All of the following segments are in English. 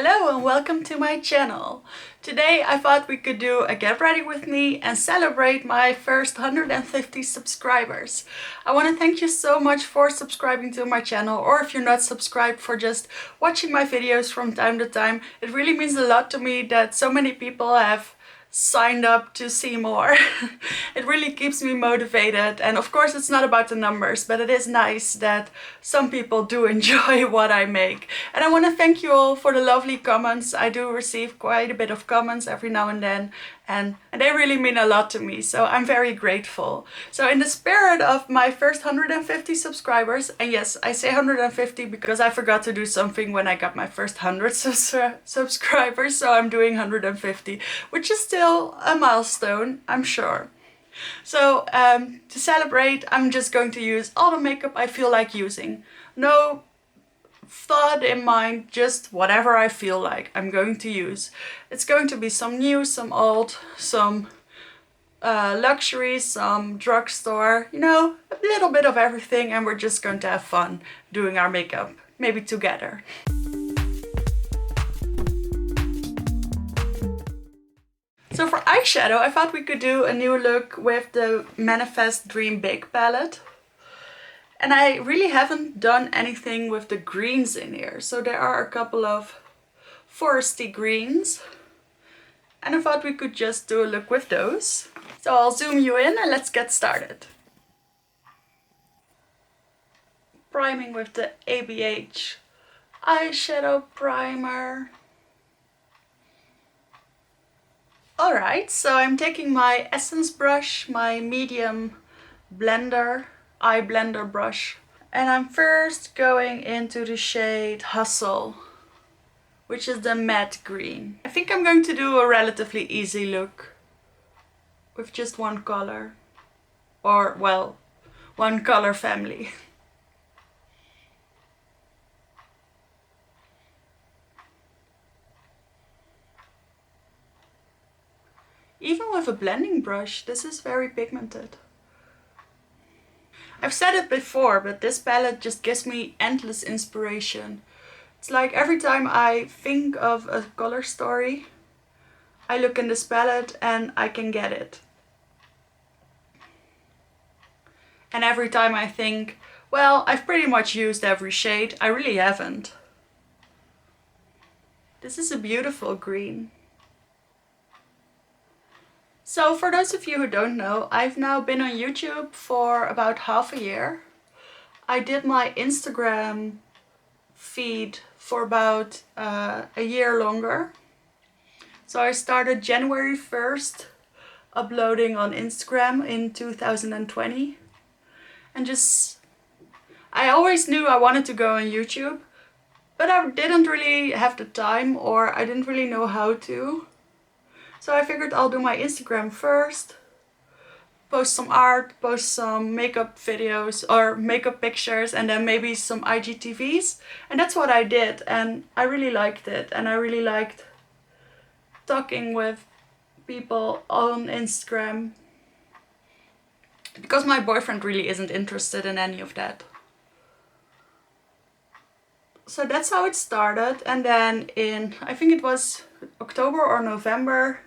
Hello and welcome to my channel. Today I thought we could do a get ready with me and celebrate my first 150 subscribers. I want to thank you so much for subscribing to my channel, or if you're not subscribed, for just watching my videos from time to time. It really means a lot to me that so many people have signed up to see more. It really keeps me motivated, and of course it's not about the numbers, but it is nice that some people do enjoy what I make. And I want to thank you all for the lovely comments. I do receive quite a bit of comments every now and then, and they really mean a lot to me, so I'm very grateful. So in the spirit of my first 150 subscribers, and yes, I say 150 because I forgot to do something when I got my first 100 subscribers, so I'm doing 150, which is still a milestone, I'm sure. So to celebrate, I'm just going to use all the makeup I feel like using. No thought in mind, just whatever I feel like I'm going to use. It's going to be some new, some old, some luxury, some drugstore, you know, a little bit of everything, and we're just going to have fun doing our makeup, maybe together. So for eyeshadow, I thought we could do a new look with the Manifest Dream Big palette. And I really haven't done anything with the greens in here. So there are a couple of foresty greens. And I thought we could just do a look with those. So I'll zoom you in and let's get started. Priming with the ABH eyeshadow primer. Alright, so I'm taking my Essence brush, my medium blender, eye blender brush, and I'm first going into the shade Hustle, which is the matte green. I think I'm going to do a relatively easy look with just one color, or well, one color family. Even with a blending brush, this is very pigmented. I've said it before, but this palette just gives me endless inspiration. It's like every time I think of a color story, I look in this palette and I can get it. And every time I think, well, I've pretty much used every shade, I really haven't. This is a beautiful green. So for those of you who don't know, I've now been on YouTube for about half a year. I did my Instagram feed for about a year longer. So I started January 1st uploading on Instagram in 2020. And I always knew I wanted to go on YouTube, but I didn't really have the time, or I didn't really know how to. So I figured I'll do my Instagram first, post some art, post some makeup videos or makeup pictures, and then maybe some IGTVs. And that's what I did, and I really liked it. And I really liked talking with people on Instagram, because my boyfriend really isn't interested in any of that. So that's how it started, and then in, I think it was October or November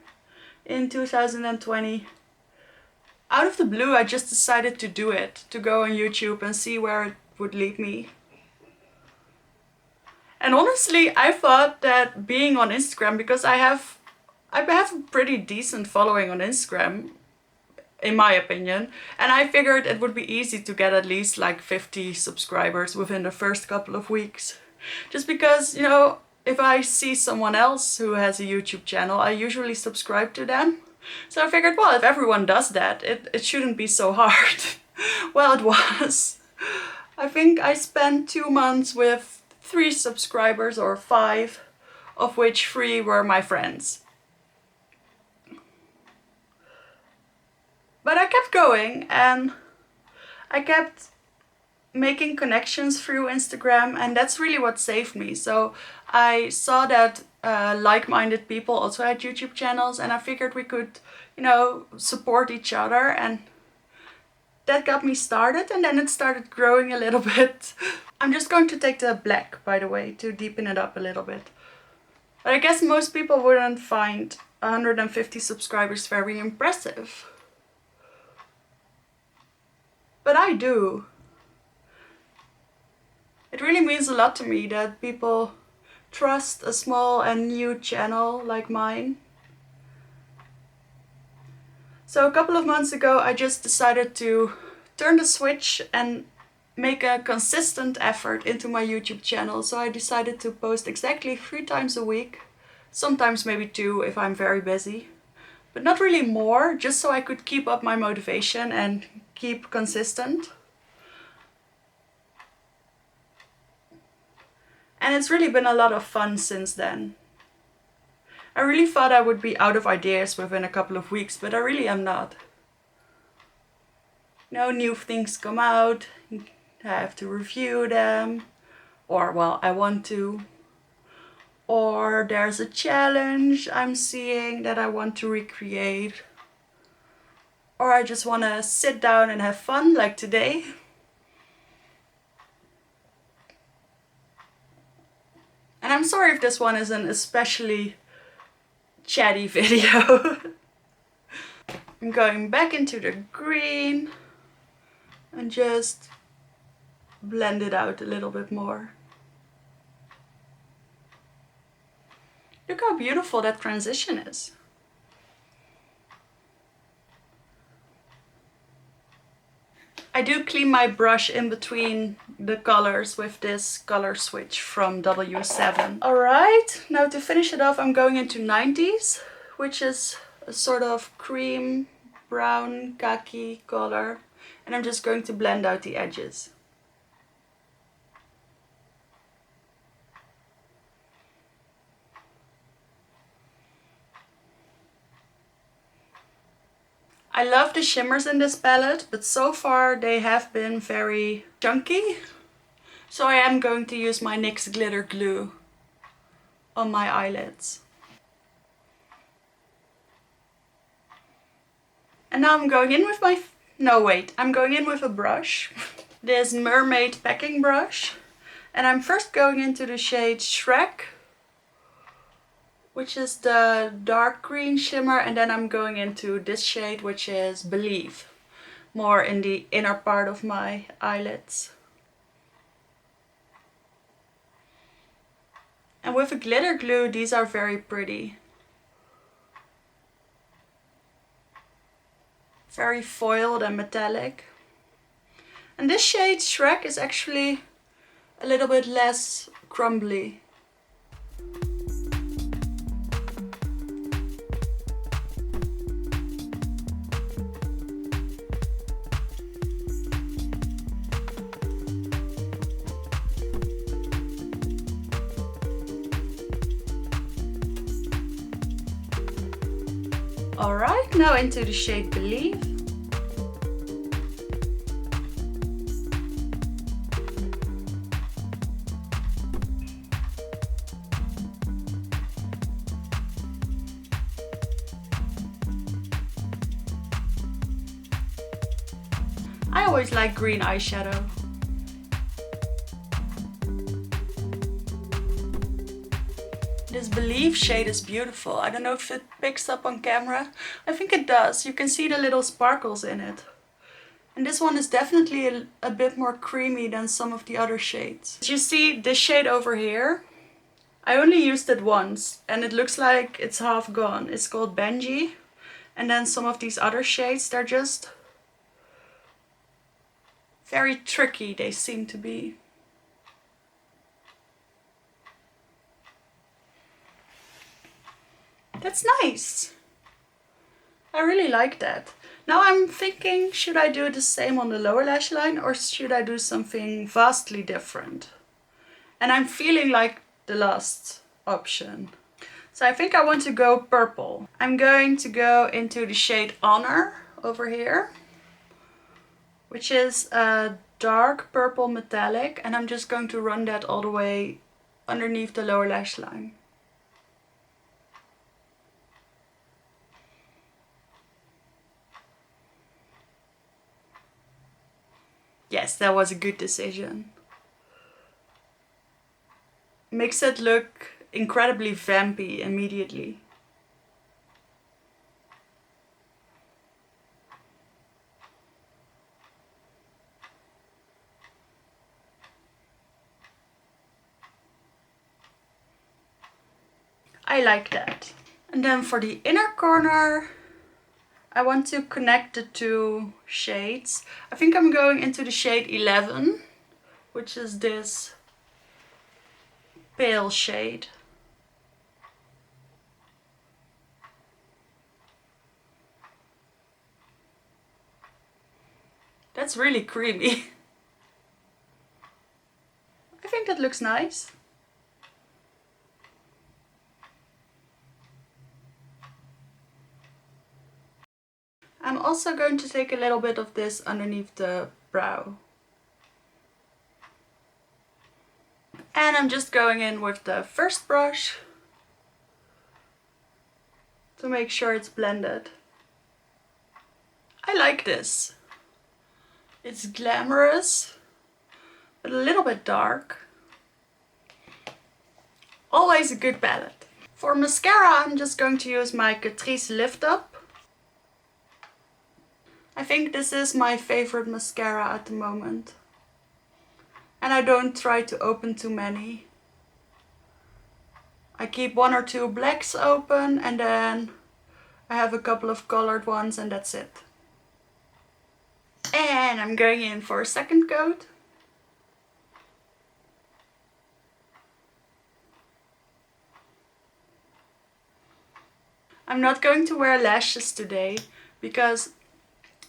in 2020, out of the blue I just decided to do it, to go on YouTube and see where it would lead me. And honestly, I thought that being on Instagram, because I have a pretty decent following on Instagram, in my opinion, and I figured it would be easy to get at least like 50 subscribers within the first couple of weeks. Just because, you know, if I see someone else who has a YouTube channel, I usually subscribe to them. So I figured, well, if everyone does that, it shouldn't be so hard. Well, it was. I think I spent 2 months with 3 subscribers, or 5, of which 3 were my friends. But I kept going, and I kept making connections through Instagram, and that's really what saved me. So I saw that like-minded people also had YouTube channels, and I figured we could, you know, support each other, and that got me started, and then it started growing a little bit. I'm just going to take the black, by the way, to deepen it up a little bit. But I guess most people wouldn't find 150 subscribers very impressive. But I do. It really means a lot to me that people trust a small and new channel like mine. So a couple of months ago I just decided to turn the switch and make a consistent effort into my YouTube channel. So I decided to post exactly 3 times a week, sometimes maybe 2 if I'm very busy, but not really more, just so I could keep up my motivation and keep consistent. And it's really been a lot of fun since then. I really thought I would be out of ideas within a couple of weeks, but I really am not. No new things come out, I have to review them, or well, I want to. Or there's a challenge I'm seeing that I want to recreate. Or I just want to sit down and have fun like today. And I'm sorry if this one is an especially chatty video. I'm going back into the green and just blend it out a little bit more. Look how beautiful that transition is. I do clean my brush in between the colors with this color switch from W7. Alright, now to finish it off I'm going into 90s, which is a sort of cream, brown, khaki color. And I'm just going to blend out the edges. I love the shimmers in this palette, but so far they have been very chunky. So I am going to use my NYX glitter glue on my eyelids. And now I'm going in with my... No, wait, I'm going in with a brush. This mermaid packing brush. And I'm first going into the shade Shrek, which is the dark green shimmer, and then I'm going into this shade, which is Believe, more in the inner part of my eyelids. And with a glitter glue, these are very pretty. Very foiled and metallic. And this shade Shrek is actually a little bit less crumbly. Alright, now into the shade Believe. I always like green eyeshadow. This Believe shade is beautiful. I don't know if it picks up on camera. I think it does. You can see the little sparkles in it. And this one is definitely a bit more creamy than some of the other shades. You see this shade over here? I only used it once and it looks like it's half gone. It's called Benji. And then some of these other shades, they're just very tricky, they seem to be. That's nice. I really like that. Now I'm thinking, should I do the same on the lower lash line or should I do something vastly different? And I'm feeling like the last option. So I think I want to go purple. I'm going to go into the shade Honor over here, which is a dark purple metallic, and I'm just going to run that all the way underneath the lower lash line. Yes, that was a good decision. Makes it look incredibly vampy immediately. I like that. And then for the inner corner, I want to connect the two shades. I think I'm going into the shade 11, which is this pale shade. That's really creamy. I think that looks nice. I'm also going to take a little bit of this underneath the brow. And I'm just going in with the first brush to make sure it's blended. I like this. It's glamorous, but a little bit dark. Always a good palette. For mascara, I'm just going to use my Catrice Lift Up. I think this is my favorite mascara at the moment. And I don't try to open too many. I keep 1 or 2 blacks open and then I have a couple of colored ones and that's it. And I'm going in for a second coat. I'm not going to wear lashes today because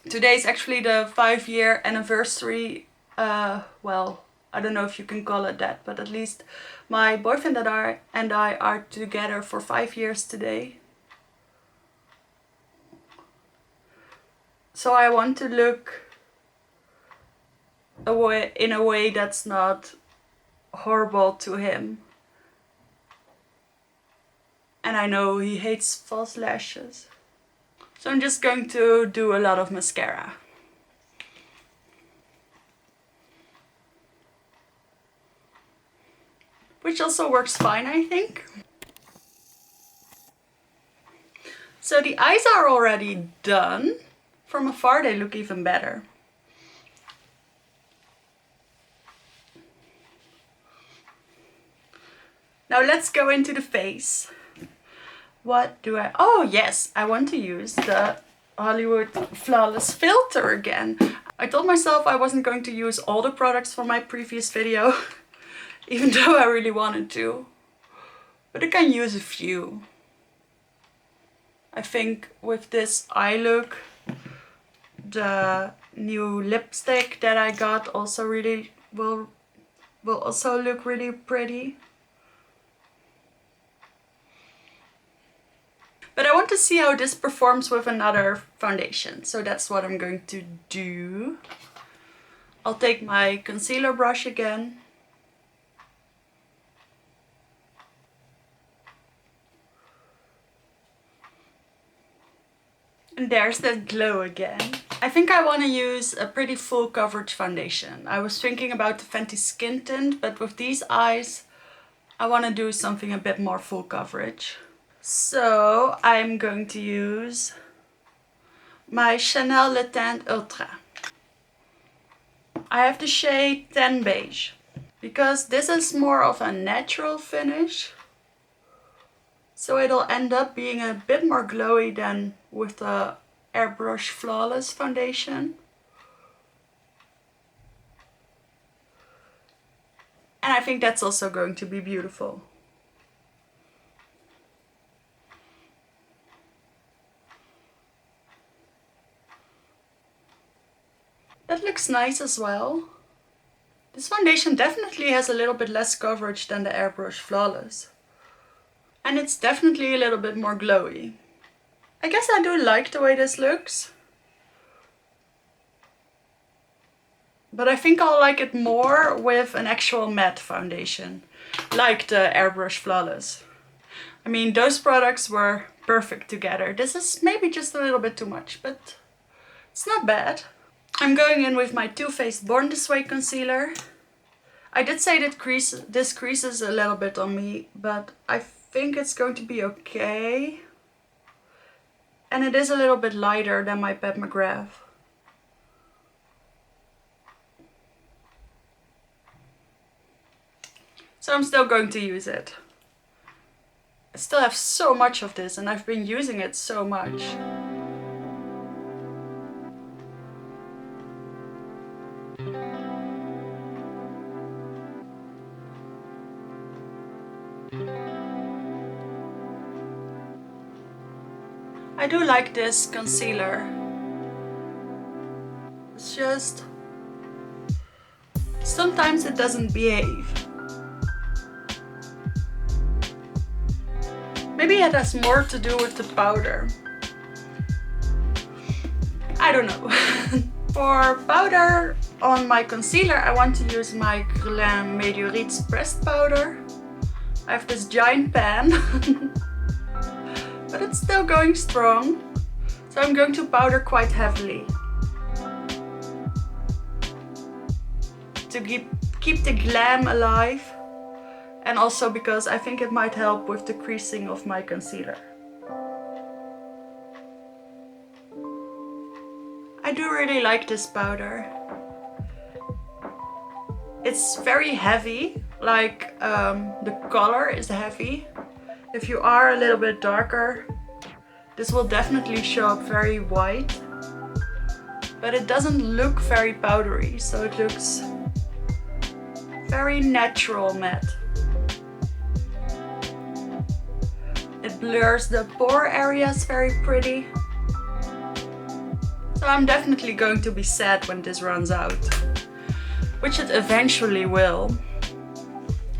today is actually the 5-year anniversary. Well, I don't know if you can call it that, but at least my boyfriend and I are together for 5 years today. So I want to look in a way that's not horrible to him. And I know he hates false lashes. So I'm just going to do a lot of mascara. Which also works fine, I think. So the eyes are already done. From afar they look even better. Now let's go into the face. What do I... Oh yes, I want to use the Hollywood Flawless filter again. I told myself I wasn't going to use all the products from my previous video, even though I really wanted to. But I can use a few. I think with this eye look, the new lipstick that I got also really will also look really pretty. But I want to see how this performs with another foundation, so that's what I'm going to do. I'll take my concealer brush again. And there's that glow again. I think I want to use a pretty full coverage foundation. I was thinking about the Fenty Skin Tint, but with these eyes, I want to do something a bit more full coverage. So I'm going to use my Chanel Le Teint Ultra. I have the shade 10 Beige because this is more of a natural finish. So it'll end up being a bit more glowy than with the Airbrush Flawless foundation. And I think that's also going to be beautiful. That looks nice as well. This foundation definitely has a little bit less coverage than the Airbrush Flawless. And it's definitely a little bit more glowy. I guess I do like the way this looks. But I think I'll like it more with an actual matte foundation, like the Airbrush Flawless. I mean, those products were perfect together. This is maybe just a little bit too much, but it's not bad. I'm going in with my Too Faced Born This Way concealer. I did say that this creases a little bit on me, but I think it's going to be okay. And it is a little bit lighter than my Pat McGrath. So I'm still going to use it. I still have so much of this and I've been using it so much. I do like this concealer. It's just... sometimes it doesn't behave. Maybe it has more to do with the powder. I don't know. For powder on my concealer, I want to use my Guerlain Meteorites pressed powder. I have this giant pan, but it's still going strong. So I'm going to powder quite heavily to keep the glam alive. And also because I think it might help with the creasing of my concealer. I do really like this powder. It's very heavy, like the color is heavy. If you are a little bit darker, this will definitely show up very white. But it doesn't look very powdery, so it looks very natural matte. It blurs the pore areas very pretty. So I'm definitely going to be sad when this runs out, which it eventually will.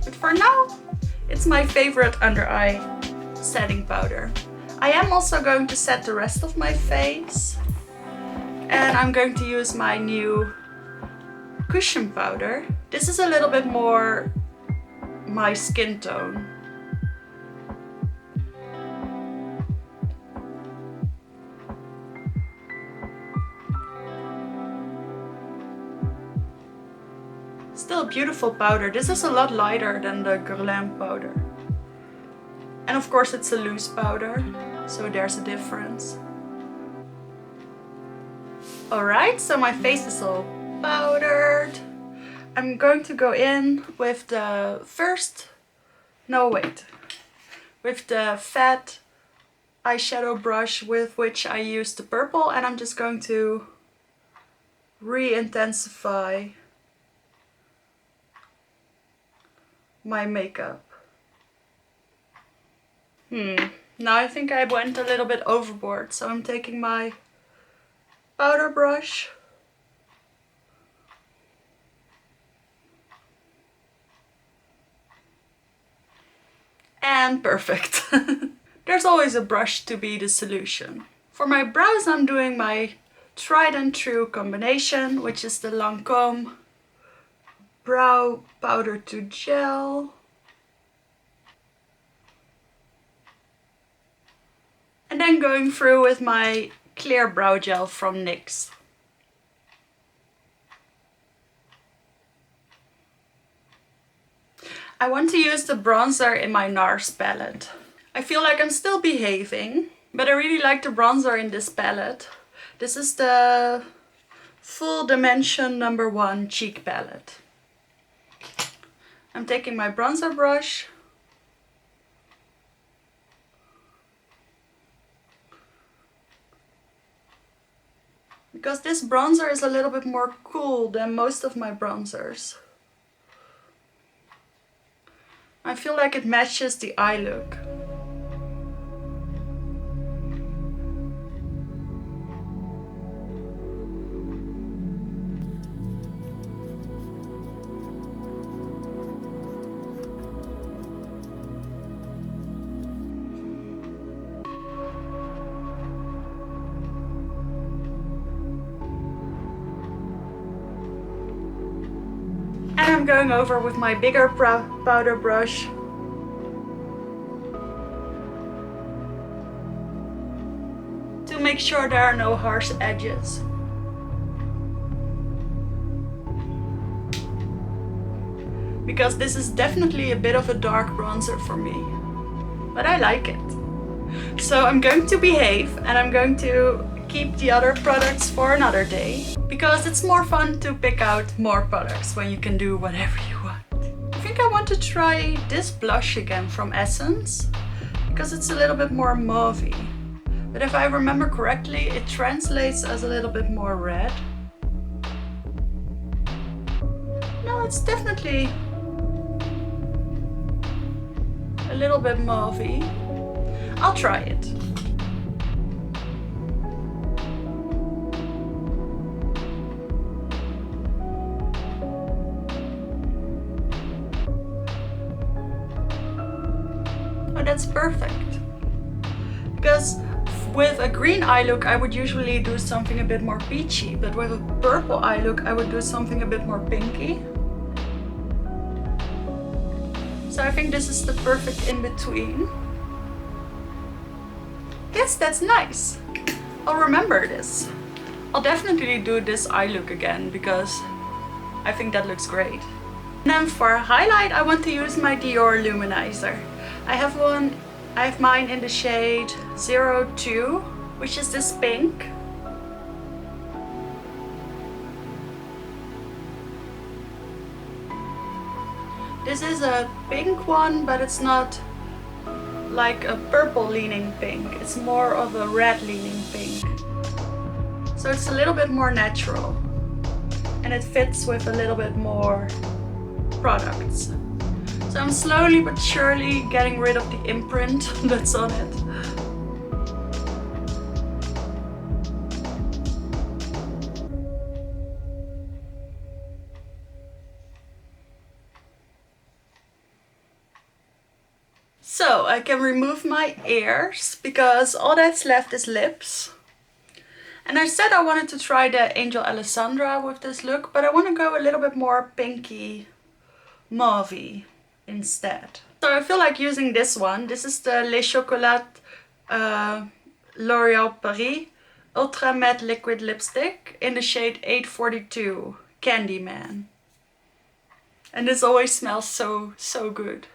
But for now, it's my favorite under eye setting powder. I am also going to set the rest of my face. And I'm going to use my new cushion powder. This is a little bit more my skin tone. Still a beautiful powder. This is a lot lighter than the Guerlain powder. And of course it's a loose powder, so there's a difference. Alright, so my face is all powdered. I'm going to go in with the with the fat eyeshadow brush with which I used the purple, and I'm just going to re-intensify my makeup. Now I think I went a little bit overboard, so I'm taking my powder brush and perfect. There's always a brush to be the solution. For my brows, I'm doing my tried and true combination, which is the Lancôme brow powder to gel. And then going through with my clear brow gel from NYX. I want to use the bronzer in my NARS palette. I feel like I'm still behaving, but I really like the bronzer in this palette. This is the Full Dimension #1 Cheek palette. I'm taking my bronzer brush because this bronzer is a little bit more cool than most of my bronzers. I feel like it matches the eye look. And I'm going over with my bigger powder brush to make sure there are no harsh edges. because this is definitely a bit of a dark bronzer for me, but I like it. So I'm going to behave and I'm going to keep the other products for another day, because it's more fun to pick out more products when you can do whatever you want. I think I want to try this blush again from Essence, because it's a little bit more mauvey. But if I remember correctly, it translates as a little bit more red. No, it's definitely a little bit mauvey. I'll try it. Oh, that's perfect. Because with a green eye look, I would usually do something a bit more peachy, but with a purple eye look, I would do something a bit more pinky. So I think this is the perfect in-between. Yes, that's nice. I'll remember this. I'll definitely do this eye look again, because I think that looks great. And then for highlight, I want to use my Dior Luminizer. I have mine in the shade 02, which is this pink. This is a pink one, but it's not like a purple leaning pink. It's more of a red leaning pink. So it's a little bit more natural. And it fits with a little bit more products. So I'm slowly but surely getting rid of the imprint that's on it. So I can remove my ears, because all that's left is lips. And I said I wanted to try the Angel Alessandra with this look, but I want to go a little bit more pinky mauvey instead. So I feel like using this one. This is the Les Chocolats L'Oréal Paris Ultra Matte Liquid Lipstick in the shade 842 Candyman. And this always smells so good.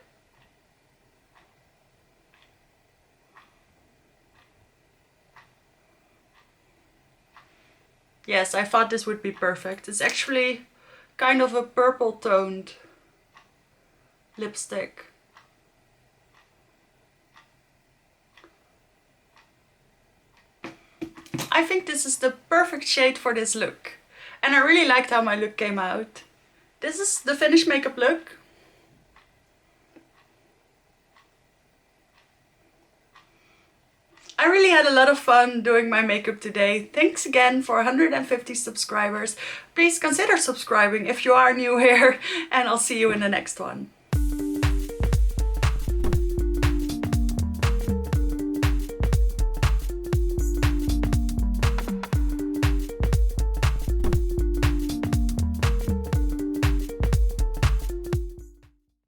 Yes, I thought this would be perfect. It's actually kind of a purple toned lipstick. I think this is the perfect shade for this look. And I really liked how my look came out. This is the finished makeup look. I really had a lot of fun doing my makeup today. Thanks again for 150 subscribers. Please consider subscribing if you are new here, and I'll see you in the next one.